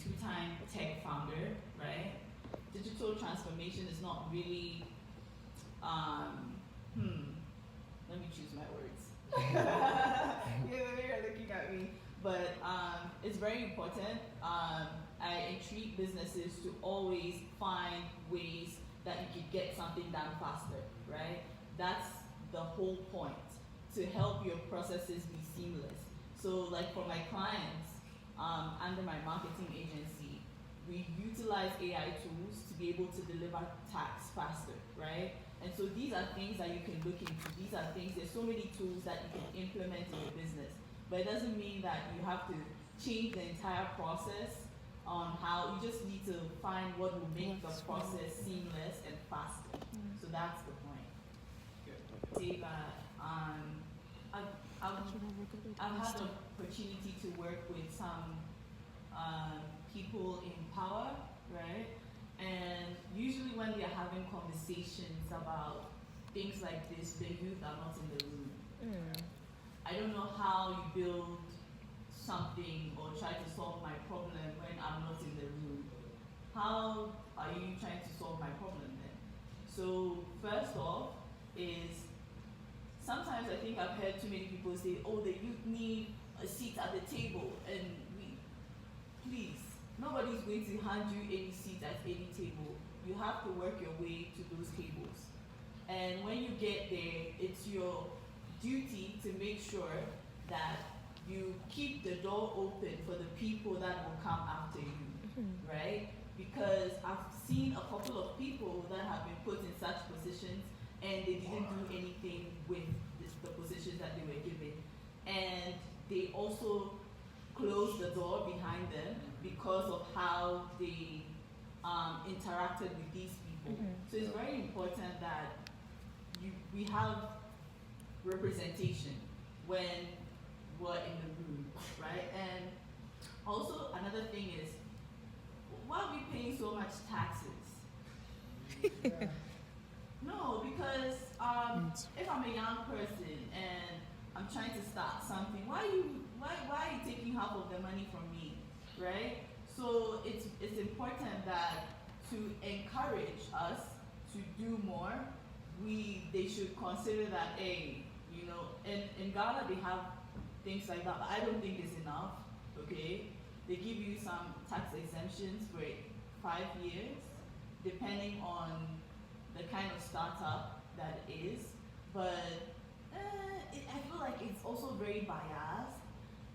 two-time tech founder, right? Digital transformation is not really, let me choose my words. You're looking at me. But it's very important. I entreat businesses to always find ways that you could get something done faster, right? That's the whole point, to help your processes be seamless. So like for my clients, under my marketing agency, we utilize AI tools to be able to deliver tasks faster, right? And so these are things that you can look into. These are things, there's so many tools that you can implement in your business. But it doesn't mean that you have to change the entire process on how, you just need to find what will make the process seamless and faster. So that's the point. Say that I've had the opportunity to work with some people in power, right? And usually when they are having conversations about things like this, the youth are not in the room. I don't know how you build something or try to solve my problem when I'm not in the room. How are you trying to solve my problem then? So first off is, sometimes I think I've heard too many people say, oh, the youth need a seat at the table, and please, nobody's going to hand you any seat at any table. You have to work your way to those tables. And when you get there, it's your duty to make sure that you keep the door open for the people that will come after you, right? Because I've seen a couple of people that have been put in such positions and they didn't do anything with the positions that they were given. And they also closed the door behind them because of how they interacted with these people. So it's very important that we have representation when we're in the room, right? And also another thing is, why are we paying so much taxes? No, because if I'm a young person and I'm trying to start something, why are you taking half of the money from me, right? So it's important that to encourage us to do more, they should consider that, hey, you know, in Ghana they have things like that, but I don't think it's enough, okay? They give you some tax exemptions for 5 years, depending on the kind of startup that it is, but I feel like it's also very biased,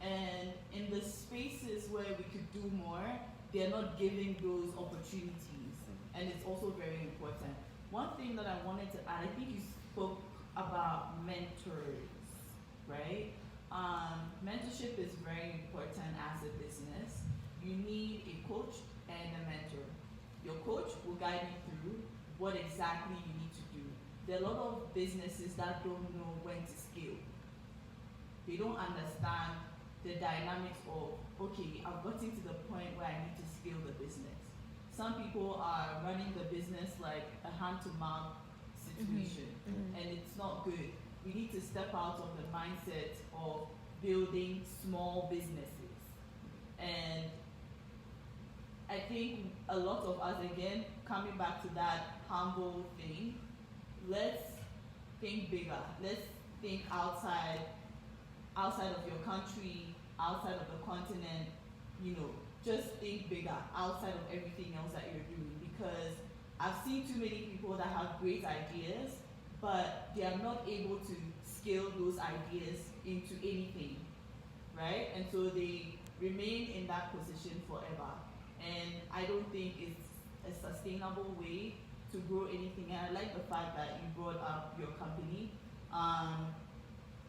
and in the spaces where we could do more, they're not giving those opportunities, and it's also very important. One thing that I wanted to add, I think you spoke about mentors, right? Mentorship is very important as a business. You need a coach and a mentor. Your coach will guide you through what exactly you need to do. There are a lot of businesses that don't know when to scale. They don't understand the dynamics of, okay, I've gotten to the point where I need to scale the business. Some people are running the business like a hand-to-mouth situation, and it's not good. We need to step out of the mindset of building small businesses. And I think a lot of us, again, coming back to that humble thing, let's think bigger. Let's think outside of your country, outside of the continent, you know, just think bigger outside of everything else that you're doing, because I've seen too many people that have great ideas, but they are not able to scale those ideas into anything, right? And so they remain in that position forever. And I don't think it's a sustainable way to grow anything. And I like the fact that you brought up your company,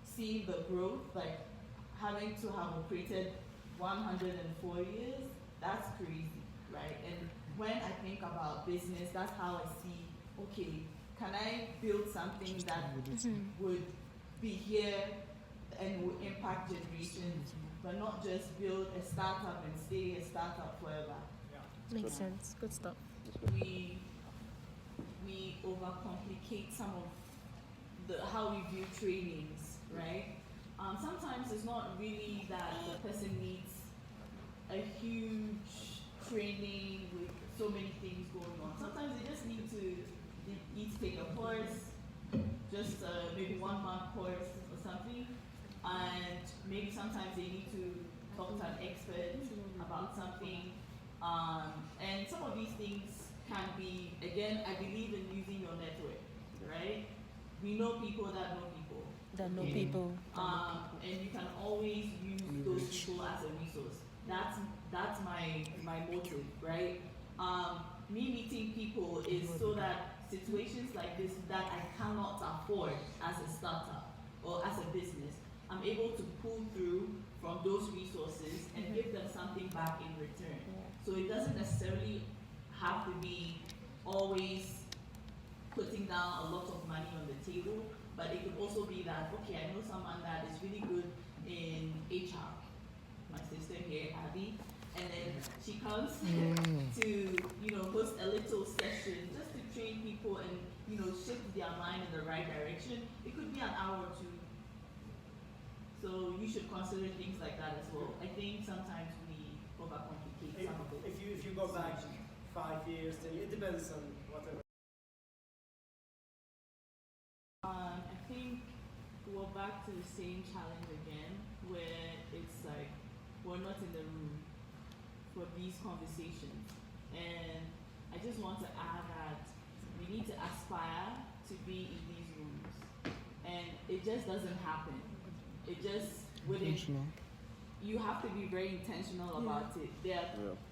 seeing the growth, like having to have operated 104 years, that's crazy, right? And when I think about business, that's how I see, okay, can I build something that would be here and would impact generations, but not just build a startup and stay a startup forever. Makes sense. Good stuff. We overcomplicate some of how we view trainings, right? Sometimes it's not really that the person needs a huge training with so many things going on. Sometimes they just need to take a course, just maybe 1 month course or something, and maybe sometimes they need to talk to an expert about something. And some of these things can be, again, I believe in using your network, right? We know people that know people. That know people. And you can always use those people as a resource. That's my motive, right? Me meeting people is so that situations like this that I cannot afford as a startup or as a business, I'm able to pull through from those resources and give them something back in return. So it doesn't necessarily have to be always putting down a lot of money on the table, but it could also be that, okay, I know someone that is really good in HR, my sister here, Abby, and then she comes to, host a little session just to train people and, shift their mind in the right direction. It could be an hour or two. So you should consider things like that as well. I think sometimes we overcomplicate some of it. If you go back 5 years, then it depends on whatever. I think we're back to the same challenge again, where it's like we're not in the room for these conversations. And I just want to add that we need to aspire to be in these rooms. And it just doesn't happen. It just wouldn't. You have to be very intentional about it.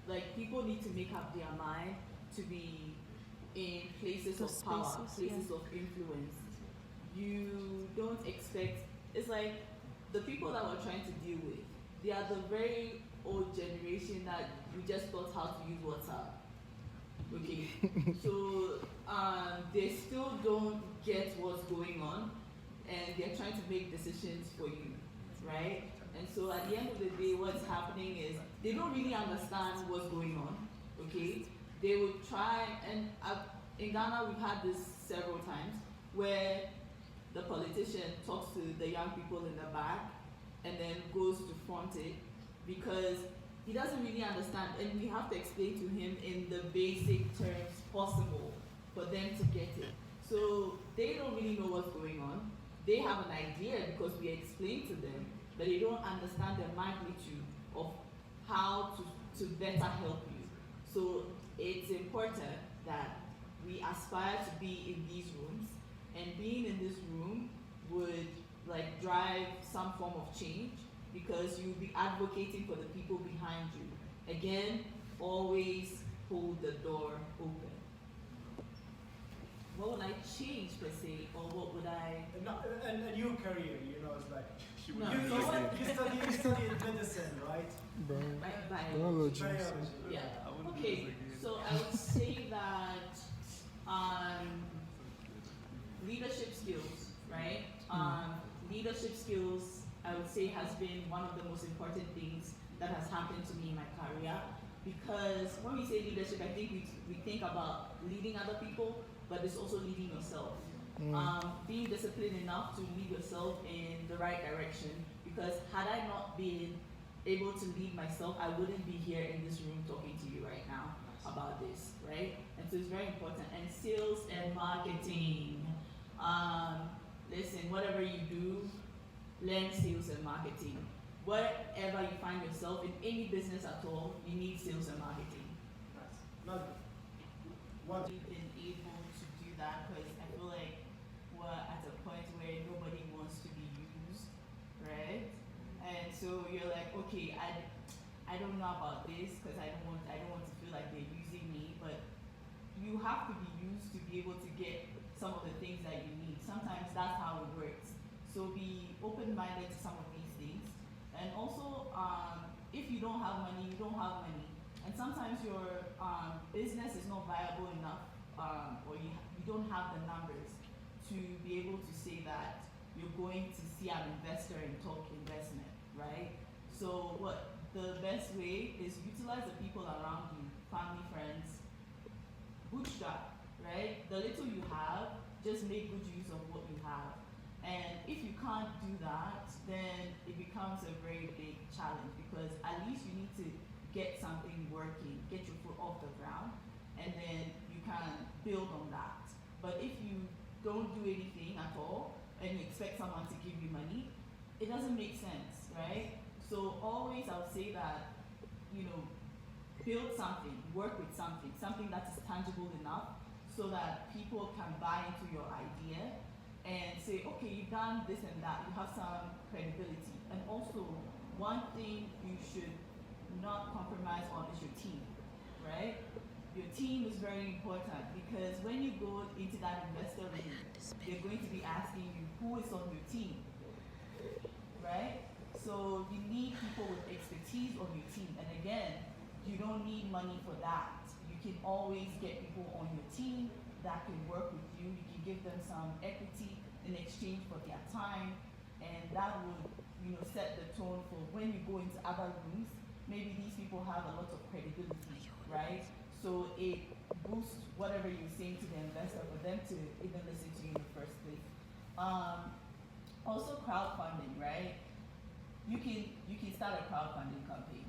Like, people need to make up their mind to be in places of power, places of influence. You don't expect, it's like the people that we're trying to deal with, they are the very old generation that we just taught how to use WhatsApp. Okay, so they still don't get what's going on, and they're trying to make decisions for you, right? And so at the end of the day, what's happening is they don't really understand what's going on, okay? They would try, and in Ghana we've had this several times, where the politician talks to the young people in the back and then goes to front it because he doesn't really understand, and we have to explain to him in the basic terms possible for them to get it. So they don't really know what's going on. They have an idea because we explain to them, but they don't understand the magnitude of how to better help you. So it's important that we aspire to be in these rooms, and being in this room would drive some form of change, because you'll be advocating for the people behind you. Again, always hold the door open. What would I change per se, or what would I? And your career, it's like No, you studied medicine, right? Biology. Yeah. Okay. So I would say that leadership skills, right? Leadership skills, I would say, has been one of the most important things that has happened to me in my career. Because when we say leadership, I think we think about leading other people, but it's also leading yourself. Being disciplined enough to lead yourself in the right direction. Because had I not been able to lead myself, I wouldn't be here in this room talking to you right now about this, right? And so it's very important. And sales and marketing. Listen, whatever you do, learn sales and marketing. Wherever you find yourself in any business at all, you need sales and marketing. What? We've been able to do that because I feel like we're at a point where nobody wants to be used, right? And so you're like, okay, I don't know about this because I don't want to feel like they're using me, but you have to be used to be able to get some of the things that you need. Sometimes that's how it works. So be open-minded to some of these things. And also, if you don't have money, you don't have money. And sometimes your business is not viable enough, or you don't have the numbers to be able to say that you're going to see an investor and talk investment, right? So the best way is utilize the people around you, family, friends, bootstrap, right? The little you have, just make good use of what you have. And if you can't do that, then it becomes a very big challenge, because at least you need to get something working, get your foot off the ground, and then you can build on that. But if you don't do anything at all and you expect someone to give you money, it doesn't make sense, right? So always I would say that, build something, work with something that is tangible enough so that people can buy into your idea and say, okay, you've done this and that, you have some credibility. And also, one thing you should not compromise on is your team, right? Your team is very important because when you go into that investor room, they're going to be asking you who is on your team, right? So you need people with expertise on your team. And again, you don't need money for that. You can always get people on your team that can work with you. You can give them some equity in exchange for their time, and that would, set the tone for when you go into other rooms. Maybe these people have a lot of credibility, right? So it boosts whatever you're saying to the investor for them to even listen to you in the first place. Also crowdfunding, right? You can start a crowdfunding campaign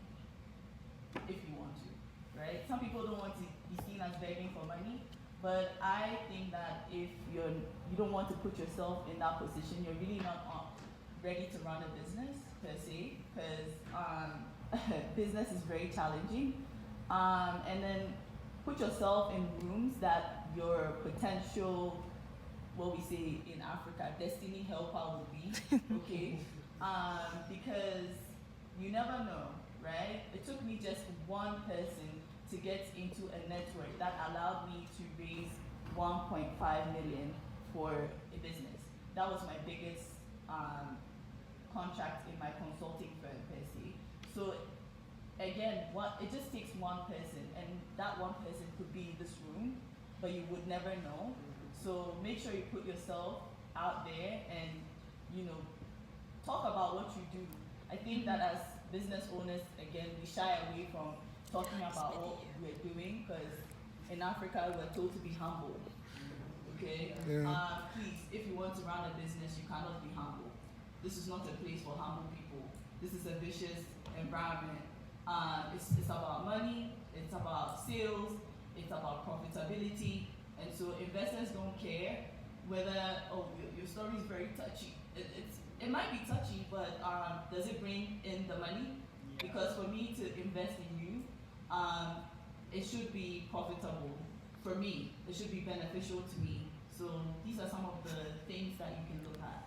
if you want to, right? Some people don't want to be seen as begging for money, but I think that if you don't want to put yourself in that position, you're really not ready to run a business per se, because business is very challenging. And then put yourself in rooms that your potential, what we say in Africa, destiny helper will be, okay? Because you never know, right? It took me just one person to get into a network that allowed me to raise 1.5 million for a business. That was my biggest contract in my consulting firm per se. So again, it just takes one person, and that one person could be in this room, but you would never know. So make sure you put yourself out there and, talk about what you do. I think that as business owners, again, we shy away from talking about what we're doing, because in Africa, we're told to be humble, okay? Yeah. Please, if you want to run a business, you cannot be humble. This is not a place for humble people. This is a vicious environment. It's about money, it's about sales, it's about profitability, and so investors don't care whether, your story is very touchy. It might be touchy, but does it bring in the money? Yeah. Because for me to invest in you, it should be profitable for me. It should be beneficial to me. So these are some of the things that you can look at.